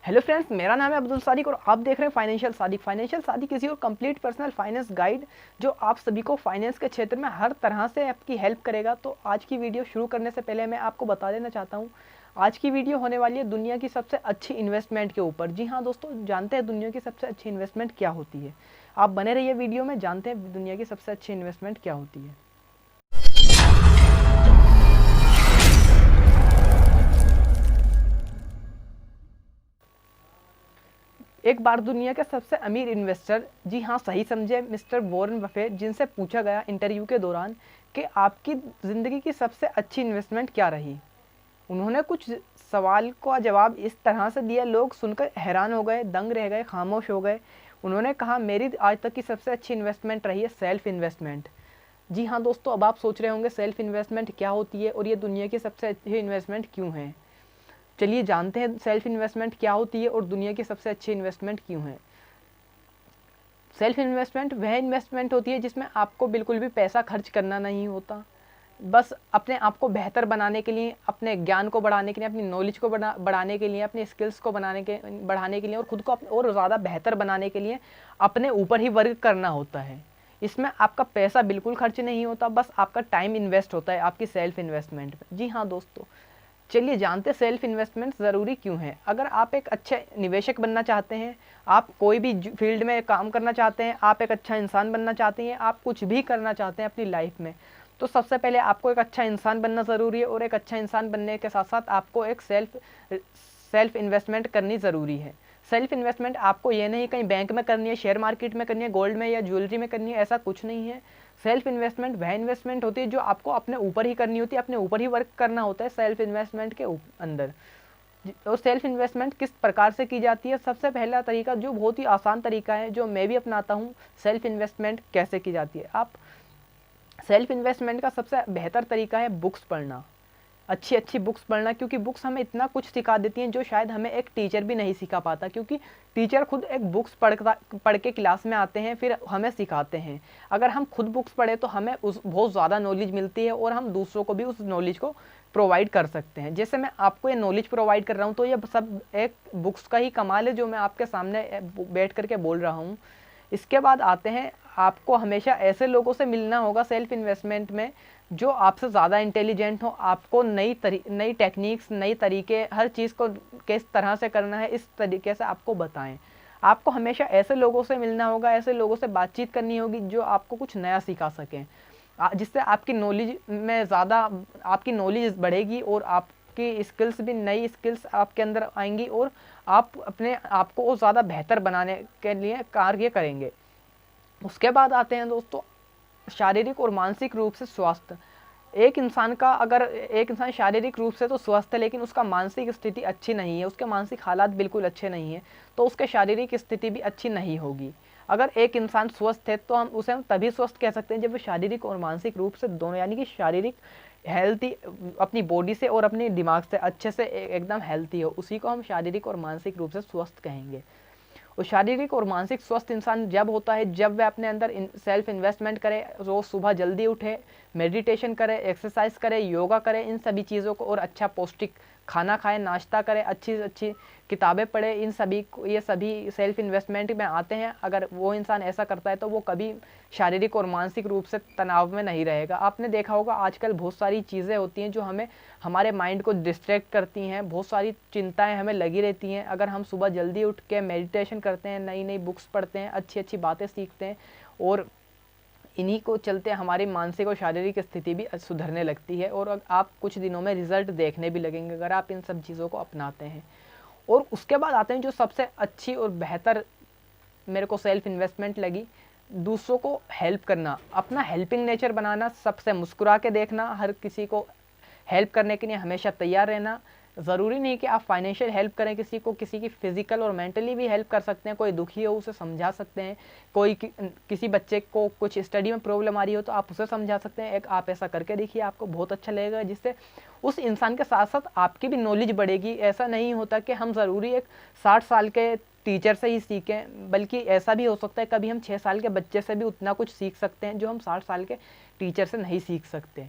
Hello friends, मेरा नाम है अब्दुल सादिक और आप देख रहे हैं फाइनेंशियल सादिक। फाइनेंशियल सादिक किसी और कंप्लीट पर्सनल फाइनेंस गाइड जो आप सभी को फाइनेंस के क्षेत्र में हर तरह से आपकी हेल्प करेगा। तो आज की वीडियो शुरू करने से पहले मैं आपको बता देना चाहता हूँ, आज की वीडियो होने वाली है दुनिया की सबसे अच्छी इन्वेस्टमेंट के ऊपर। जी हाँ दोस्तों, जानते हैं दुनिया की सबसे अच्छी इन्वेस्टमेंट क्या होती है। आप बने रहिए वीडियो में, जानते हैं दुनिया की सबसे अच्छी इन्वेस्टमेंट क्या होती है। एक बार दुनिया के सबसे अमीर इन्वेस्टर, जी हाँ सही समझे, मिस्टर वॉरेन बफेट, जिनसे पूछा गया इंटरव्यू के दौरान कि आपकी ज़िंदगी की सबसे अच्छी इन्वेस्टमेंट क्या रही, उन्होंने कुछ सवाल का जवाब इस तरह से दिया, लोग सुनकर हैरान हो गए, दंग रह गए, खामोश हो गए। उन्होंने कहा, मेरी आज तक की सबसे अच्छी इन्वेस्टमेंट रही है सेल्फ इन्वेस्टमेंट। जी हाँ दोस्तों, अब आप सोच रहे होंगे सेल्फ इन्वेस्टमेंट क्या होती है और ये दुनिया की सबसे अच्छी इन्वेस्टमेंट क्यों है। चलिए जानते हैं सेल्फ इन्वेस्टमेंट क्या होती है और दुनिया की सबसे अच्छी इन्वेस्टमेंट क्यों है। सेल्फ इन्वेस्टमेंट वह इन्वेस्टमेंट होती है जिसमें आपको बिल्कुल भी पैसा खर्च करना नहीं होता, बस अपने आप को बेहतर बनाने के लिए, अपने ज्ञान को बढ़ाने के लिए, अपनी नॉलेज को बढ़ाने के लिए, अपनी स्किल्स को बढ़ाने के लिए और खुद को और ज़्यादा बेहतर बनाने के लिए अपने ऊपर ही वर्क करना होता है। इसमें आपका पैसा बिल्कुल खर्च नहीं होता, बस आपका टाइम इन्वेस्ट होता है आपकी सेल्फ इन्वेस्टमेंट में। जी हाँ दोस्तों, चलिए जानते सेल्फ इन्वेस्टमेंट ज़रूरी क्यों है। अगर आप एक अच्छे निवेशक बनना चाहते हैं, आप कोई भी फील्ड में काम करना चाहते हैं, आप एक अच्छा इंसान बनना चाहते हैं, आप कुछ भी करना चाहते हैं अपनी लाइफ में, तो सबसे पहले आपको एक अच्छा इंसान बनना ज़रूरी है और एक अच्छा इंसान बनने के साथ साथ आपको एक सेल्फ इन्वेस्टमेंट करनी ज़रूरी है। सेल्फ इन्वेस्टमेंट आपको ये नहीं कहीं बैंक में करनी है, शेयर मार्केट में करनी है, गोल्ड में या ज्वेलरी में करनी है, ऐसा कुछ नहीं है। सेल्फ इन्वेस्टमेंट वह इन्वेस्टमेंट होती है जो आपको अपने ऊपर ही करनी होती है, अपने ऊपर ही वर्क करना होता है सेल्फ इन्वेस्टमेंट के अंदर। और सेल्फ इन्वेस्टमेंट किस प्रकार से की जाती है, सबसे पहला तरीका जो बहुत ही आसान तरीका है, जो मैं भी अपनाता हूँ, सेल्फ इन्वेस्टमेंट कैसे की जाती है। आप सेल्फ इन्वेस्टमेंट का सबसे बेहतर तरीका है बुक्स पढ़ना, अच्छी अच्छी बुक्स पढ़ना, क्योंकि बुक्स हमें इतना कुछ सिखा देती हैं जो शायद हमें एक टीचर भी नहीं सिखा पाता, क्योंकि टीचर खुद एक बुक्स पढ़ के क्लास में आते हैं, फिर हमें सिखाते हैं। अगर हम खुद बुक्स पढ़े तो हमें उस बहुत ज़्यादा नॉलेज मिलती है और हम दूसरों को भी उस नॉलेज को प्रोवाइड कर सकते हैं। जैसे मैं आपको ये नॉलेज प्रोवाइड कर रहा हूँ, तो ये सब एक बुक्स का ही कमाल है जो मैं आपके सामने बैठ करके बोल रहा हूँ। इसके बाद आते हैं, आपको हमेशा ऐसे लोगों से मिलना होगा सेल्फ इन्वेस्टमेंट में जो आपसे ज़्यादा इंटेलिजेंट हो, आपको नई टेक्निक्स, नई तरीके, हर चीज़ को किस तरह से करना है इस तरीके से आपको बताएं। आपको हमेशा ऐसे लोगों से मिलना होगा, ऐसे लोगों से बातचीत करनी होगी जो आपको कुछ नया सिखा सकें, जिससे आपकी नॉलेज में ज़्यादा आपकी नॉलेज बढ़ेगी और आपकी स्किल्स भी, नई स्किल्स आपके अंदर आएंगी और आप अपने आप को ज़्यादा बेहतर बनाने के लिए कार्य करेंगे। उसके बाद आते हैं दोस्तों शारीरिक और मानसिक रूप से स्वास्थ्य। एक इंसान का, अगर एक इंसान शारीरिक रूप से तो स्वस्थ है लेकिन उसका मानसिक स्थिति अच्छी नहीं है, उसके मानसिक हालात बिल्कुल अच्छे नहीं है, तो उसके शारीरिक स्थिति भी अच्छी नहीं होगी। अगर एक इंसान स्वस्थ है तो हम तभी स्वस्थ कह सकते हैं जब वो शारीरिक और मानसिक रूप से दोनों, यानी कि शारीरिक हेल्थी, अपनी बॉडी से और अपने दिमाग से अच्छे से एकदम हेल्थी हो, उसी को हम शारीरिक और मानसिक रूप से स्वस्थ कहेंगे। और शारीरिक और मानसिक स्वस्थ इंसान जब होता है जब वह अपने अंदर सेल्फ इन्वेस्टमेंट करे, रोज़ सुबह जल्दी उठे, मेडिटेशन करे, एक्सरसाइज करे, योगा करे, इन सभी चीज़ों को, और अच्छा पौष्टिक खाना खाए, नाश्ता करे, अच्छी अच्छी किताबें पढ़े, इन सभी ये सभी सेल्फ इन्वेस्टमेंट में आते हैं। अगर वो इंसान ऐसा करता है तो वो कभी शारीरिक और मानसिक रूप से तनाव में नहीं रहेगा। आपने देखा होगा आजकल बहुत सारी चीज़ें होती हैं जो हमें, हमारे माइंड को डिस्ट्रैक्ट करती हैं, बहुत सारी चिंताएं हमें लगी रहती हैं। अगर हम सुबह जल्दी उठ के मेडिटेशन करते हैं, नई नई बुक्स पढ़ते हैं, अच्छी अच्छी बातें सीखते हैं, और इन्हीं को चलते हमारी मानसिक और शारीरिक स्थिति भी सुधरने लगती है और आप कुछ दिनों में रिजल्ट देखने भी लगेंगे अगर आप इन सब चीज़ों को अपनाते हैं। और उसके बाद आते हैं जो सबसे अच्छी और बेहतर मेरे को सेल्फ इन्वेस्टमेंट लगी, दूसरों को हेल्प करना, अपना हेल्पिंग नेचर बनाना, सबसे मुस्कुरा के देखना, हर किसी को हेल्प करने के लिए हमेशा तैयार रहना। ज़रूरी नहीं कि आप फाइनेंशियल हेल्प करें किसी को, किसी की फिजिकल और मेंटली भी हेल्प कर सकते हैं। कोई दुखी हो उसे समझा सकते हैं, कोई किसी बच्चे को कुछ स्टडी में प्रॉब्लम आ रही हो तो आप उसे समझा सकते हैं, एक आप ऐसा करके देखिए, आपको बहुत अच्छा लगेगा, जिससे उस इंसान के साथ साथ आपकी भी नॉलेज बढ़ेगी। ऐसा नहीं होता कि हम ज़रूरी एक 60 साल के टीचर से ही सीखें, बल्कि ऐसा भी हो सकता है कभी हम 6 साल के बच्चे से भी उतना कुछ सीख सकते हैं जो हम 60 साल के टीचर से नहीं सीख सकते।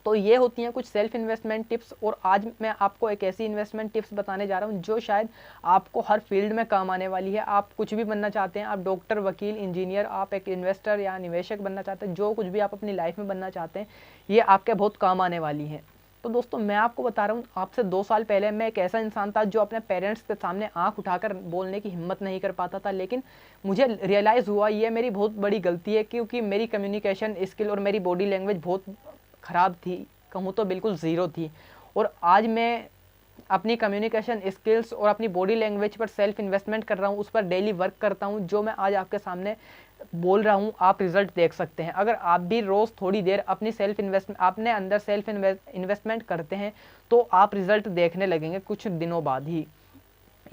तो ये होती हैं कुछ सेल्फ इन्वेस्टमेंट टिप्स, और आज मैं आपको एक ऐसी इन्वेस्टमेंट टिप्स बताने जा रहा हूँ जो शायद आपको हर फील्ड में काम आने वाली है। आप कुछ भी बनना चाहते हैं, आप डॉक्टर, वकील, इंजीनियर, आप एक इन्वेस्टर या निवेशक बनना चाहते हैं, जो कुछ भी आप अपनी लाइफ में बनना चाहते हैं, ये आपके बहुत काम आने वाली है। तो दोस्तों मैं आपको बता रहा हूँ, आपसे 2 साल पहले मैं एक ऐसा इंसान था जो अपने पेरेंट्स के सामने आंख उठाकर बोलने की हिम्मत नहीं कर पाता था, लेकिन मुझे रियलाइज़ हुआ ये मेरी बहुत बड़ी गलती है, क्योंकि मेरी कम्युनिकेशन स्किल और मेरी बॉडी लैंग्वेज बहुत ख़राब थी, कहूँ तो बिल्कुल ज़ीरो थी। और आज मैं अपनी कम्युनिकेशन स्किल्स और अपनी बॉडी लैंग्वेज पर सेल्फ इन्वेस्टमेंट कर रहा हूँ, उस पर डेली वर्क करता हूँ। जो मैं आज आपके सामने बोल रहा हूँ, आप रिजल्ट देख सकते हैं। अगर आप भी रोज़ थोड़ी देर अपनी अपने अंदर सेल्फ इन्वेस्टमेंट करते हैं, तो आप रिजल्ट देखने लगेंगे कुछ दिनों बाद ही।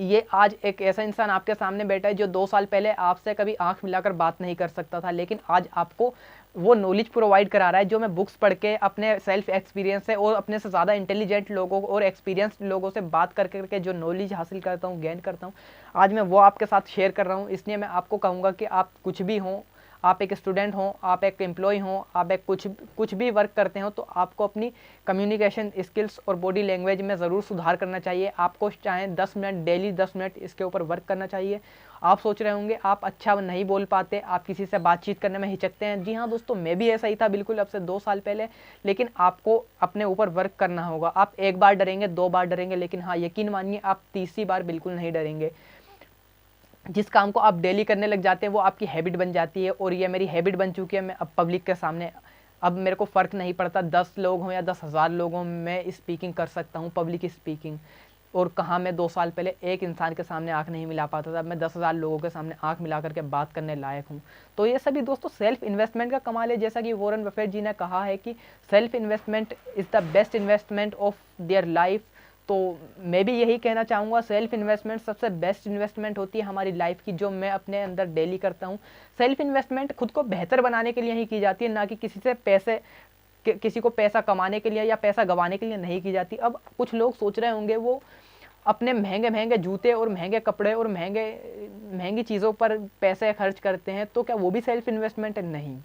ये आज एक ऐसा इंसान आपके सामने बैठा है जो 2 साल पहले आपसे कभी आंख मिलाकर बात नहीं कर सकता था, लेकिन आज आपको वो नॉलेज प्रोवाइड करा रहा है जो मैं बुक्स पढ़ के अपने सेल्फ एक्सपीरियंस से और अपने से ज़्यादा इंटेलिजेंट लोगों और एक्सपीरियंस लोगों से बात कर करके जो नॉलेज हासिल करता हूँ, गेन करता हूँ, आज मैं वो आपके साथ शेयर कर रहा हूँ। इसलिए मैं आपको कहूँगा कि आप कुछ भी हों, आप एक स्टूडेंट हों, आप एक एम्प्लॉय हों, आप एक कुछ भी वर्क करते हो, तो आपको अपनी कम्युनिकेशन स्किल्स और बॉडी लैंग्वेज में ज़रूर सुधार करना चाहिए। आपको चाहे 10 मिनट डेली 10 मिनट इसके ऊपर वर्क करना चाहिए। आप सोच रहे होंगे आप अच्छा नहीं बोल पाते, आप किसी से बातचीत करने में हिचकते हैं। जी हाँ दोस्तों, मैं भी ऐसा ही था बिल्कुल अब से 2 साल पहले, लेकिन आपको अपने ऊपर वर्क करना होगा। आप 1 बार डरेंगे, 2 बार डरेंगे, लेकिन हाँ यकीन मानिए आप तीसरी बार बिल्कुल नहीं डरेंगे। जिस काम को आप डेली करने लग जाते हैं वो आपकी हैबिट बन जाती है, और ये मेरी हैबिट बन चुकी है। मैं अब पब्लिक के सामने अब मेरे को फ़र्क नहीं पड़ता 10 लोग हों या 10,000 लोग हों, मैं स्पीकिंग कर सकता हूँ, पब्लिक स्पीकिंग। और कहाँ मैं 2 साल पहले एक इंसान के सामने आँख नहीं मिला पाता था, अब मैं 10,000 लोगों के सामने आँख मिला करके बात करने लायक हूँ। तो ये सभी दोस्तों सेल्फ इन्वेस्टमेंट का कमाल है। जैसा कि वॉरेन बफेट जी ने कहा है कि self investment is the best investment of their life. तो मैं भी यही कहना चाहूँगा, सेल्फ इन्वेस्टमेंट सबसे बेस्ट इन्वेस्टमेंट होती है हमारी लाइफ की, जो मैं अपने अंदर डेली करता हूँ। सेल्फ इन्वेस्टमेंट खुद को बेहतर बनाने के लिए ही की जाती है, ना कि किसी को पैसा कमाने के लिए या पैसा गंवाने के लिए नहीं की जाती। अब कुछ लोग सोच रहे होंगे वो अपने महंगे महंगे जूते और महंगे कपड़े और महंगी चीज़ों पर पैसे खर्च करते हैं, तो क्या वो भी सेल्फ इन्वेस्टमेंट है? नहीं,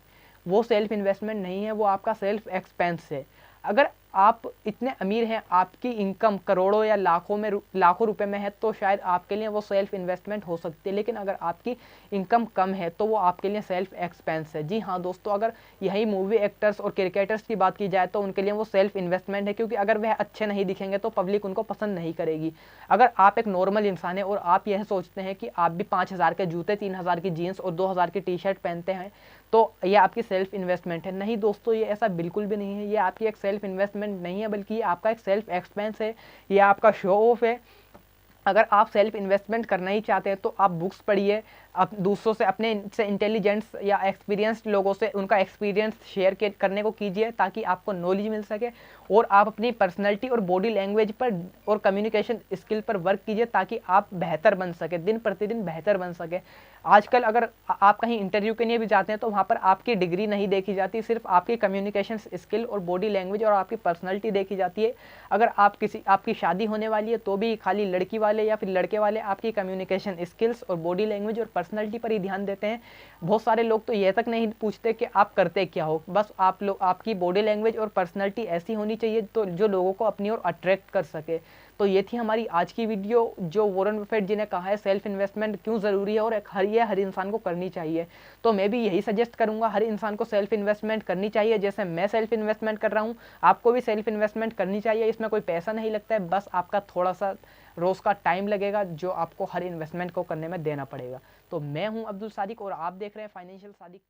वो सेल्फ इन्वेस्टमेंट नहीं है, वो आपका सेल्फ एक्सपेंस है। अगर आप इतने अमीर हैं, आपकी इनकम करोड़ों या लाखों रुपए में है, तो शायद आपके लिए वो सेल्फ इन्वेस्टमेंट हो सकती है। लेकिन अगर आपकी इनकम कम है तो वो आपके लिए सेल्फ एक्सपेंस है। जी हाँ दोस्तों, अगर यही मूवी एक्टर्स और क्रिकेटर्स की बात की जाए तो उनके लिए वो सेल्फ इन्वेस्टमेंट है, क्योंकि अगर वह अच्छे नहीं दिखेंगे तो पब्लिक उनको पसंद नहीं करेगी। अगर आप एक नॉर्मल इंसान है और आप यह सोचते हैं कि आप भी 5,000 के जूते, 3,000 की जीन्स और 2,000 की टी शर्ट पहनते हैं, तो ये आपकी सेल्फ इन्वेस्टमेंट है। नहीं दोस्तों, ये ऐसा बिल्कुल भी नहीं है। ये आपकी एक सेल्फ इन्वेस्टमेंट नहीं है, बल्कि ये आपका एक सेल्फ एक्सपेंस है, ये आपका शो ऑफ है। अगर आप सेल्फ इन्वेस्टमेंट करना ही चाहते हैं तो आप बुक्स पढ़िए, आप दूसरों से, अपने से इंटेलिजेंट्स या एक्सपीरियंस्ड लोगों से उनका एक्सपीरियंस शेयर करने को कीजिए, ताकि आपको नॉलेज मिल सके। और आप अपनी पर्सनैलिटी और बॉडी लैंग्वेज पर और कम्युनिकेशन स्किल पर वर्क कीजिए, ताकि आप बेहतर बन सके, दिन प्रतिदिन बेहतर बन सके। आजकल अगर आप कहीं इंटरव्यू के लिए भी जाते हैं तो वहाँ पर आपकी डिग्री नहीं देखी जाती, सिर्फ आपकी कम्युनिकेशन स्किल और बॉडी लैंग्वेज और आपकी पर्सनैलिटी देखी जाती है। अगर आपकी शादी होने वाली है तो भी खाली लड़की वाले या फिर लड़के वाले आपकी कम्युनिकेशन स्किल्स और बॉडी लैंग्वेज और पर्सनैलिटी पर ही ध्यान देते हैं। बहुत सारे लोग तो ये तक नहीं पूछते कि आप करते क्या हो, बस आपकी बॉडी लैंग्वेज और पर्सनैलिटी ऐसी होनी चाहिए तो जो लोगों को अपनी ओर अट्रैक्ट कर सके। तो ये थी हमारी आज की वीडियो, जो वॉरेन बफेट जी ने कहा है सेल्फ इन्वेस्टमेंट क्यों ज़रूरी है और हर इंसान को करनी चाहिए। तो मैं भी यही सजेस्ट करूंगा, हर इंसान को सेल्फ इन्वेस्टमेंट करनी चाहिए। जैसे मैं सेल्फ इन्वेस्टमेंट कर रहा हूँ, आपको भी सेल्फ इन्वेस्टमेंट करनी चाहिए। इसमें कोई पैसा नहीं लगता है, बस आपका थोड़ा सा रोज़ का टाइम लगेगा, जो आपको हर इन्वेस्टमेंट को करने में देना पड़ेगा। तो मैं हूँ अब्दुल सादिक और आप देख रहे हैं फाइनेंशियल सादिक।